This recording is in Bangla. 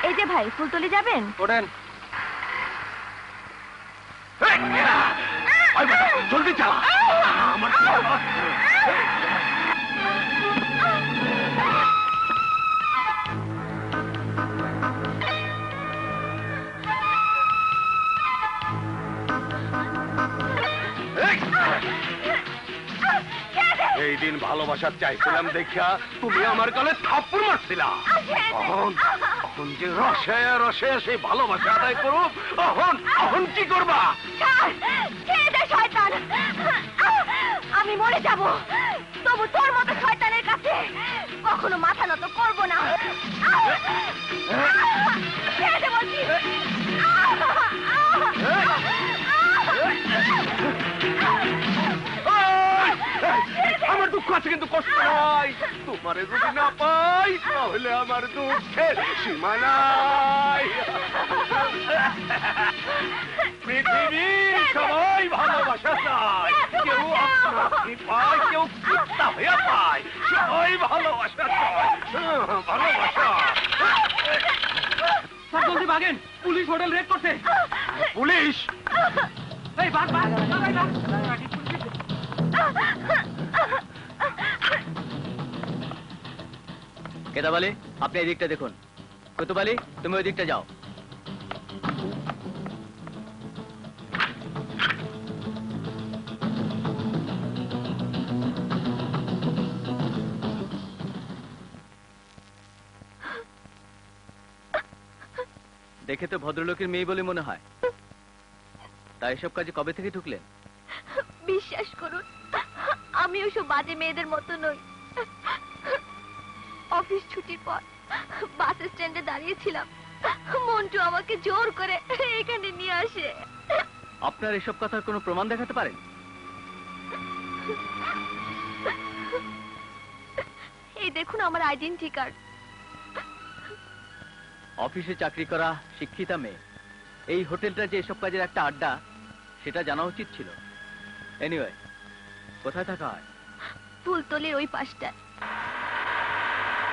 এই যে ভাই, ফুলতলি যাবেন? ওঠেন। জলদি চালা। এই দিন ভালোবাসার চাইছিলাম দেখা তুমি আমার গালে থাপ্পড় মারছিলা। এখন যে রসে রসে সেই ভালোবাসা আদায় করো, এখন কি করবা? শয়তান, আমি মরে যাব, তবু তোর মতো শয়তানের কাছে কখনো মাথা নত করবো না। বলছি আমার দুঃখ আছে কিন্তু কষ্ট নাই। তোমারে যদি না পাই তাহলে আমার দুঃখের সীমা নাই। পৃথিবীর সবাই ভালোবাসা চায়, কেউ আপনি পায়, কেউ কুত্তা হয়ে পায়, সবাই ভালোবাসা চায়। ভালোবাসা। জলদি ভাগেন, পুলিশ হোটেল রেড করছে। পুলিশ? এই ভাগ ভাগ ভাগ। কেদাবালি, আপনি এই দিকটা দেখুন। কুতুবালি, তুমি ওই দিকটা যাও। দেখে তো ভদ্রলোকের মেয়ে বলে মনে হয়। তাই এসব কাজে কবে থেকে ঢুকলেন? বিশ্বাস করুন, আমি ওসব বাজে মেয়েদের মতো নই। অফিস ছুটির পর বাস স্ট্যান্ডে দাঁড়িয়েছিলাম, মন্টু আমাকে জোর করে এখানে নিয়ে আসে। আপনার এসব কথার কোনো প্রমাণ দেখাতে পারেন? এই দেখুন আমার আইডেন্টি কার্ড। অফিসে চাকরি করা শিক্ষিতা মেয়ে, এই হোটেলটা যে এসব কাজের একটা আড্ডা সেটা জানা উচিত ছিল। এনিওয়ে, কোথায় থাকা হয়? ফুলতলির ওই পাশটায়।